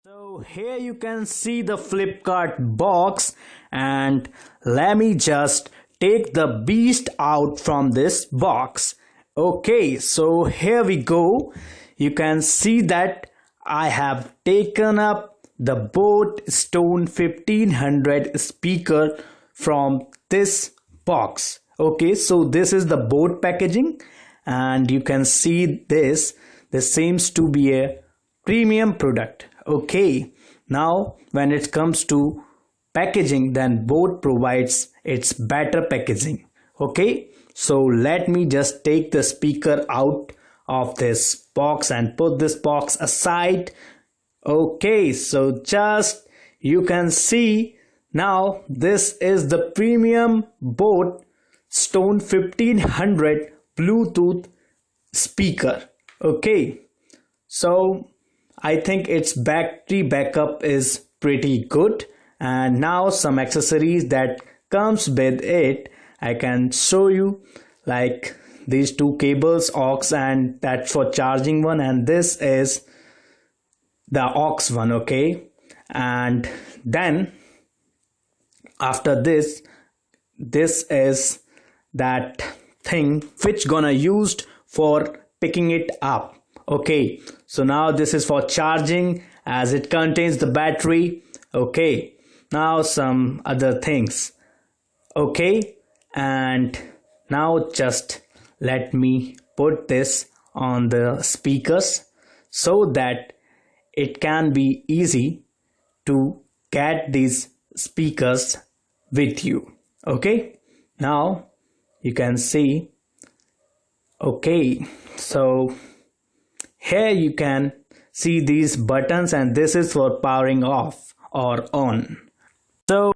So here you can see the Flipkart box, and let me just take the beast out from this box. Okay, so here we go. You can see that I have taken up the Boat Stone 1500 speaker from this box. Okay, so this is the boat packaging, and you can see this seems to be a premium product. Okay, now when it comes to packaging, then Boat provides its better packaging. Okay, so let me just take the speaker out of this box and put this box aside. Okay, so just you can see now this is the premium Boat Stone 1500 Bluetooth speaker. Okay, so I think its battery backup is pretty good, and now some accessories that comes with it I can show you, like these two cables, aux, and that's for charging one, and this is the aux one. Okay, and then after this is that thing which gonna used for picking it up. Okay, so now this is for charging as it contains the battery. Okay, now some other things. Okay, and now just let me put this on the speakers so that it can be easy to get these speakers with you. Okay, now you can see. Okay, so here you can see these buttons, and this is for powering off or on. So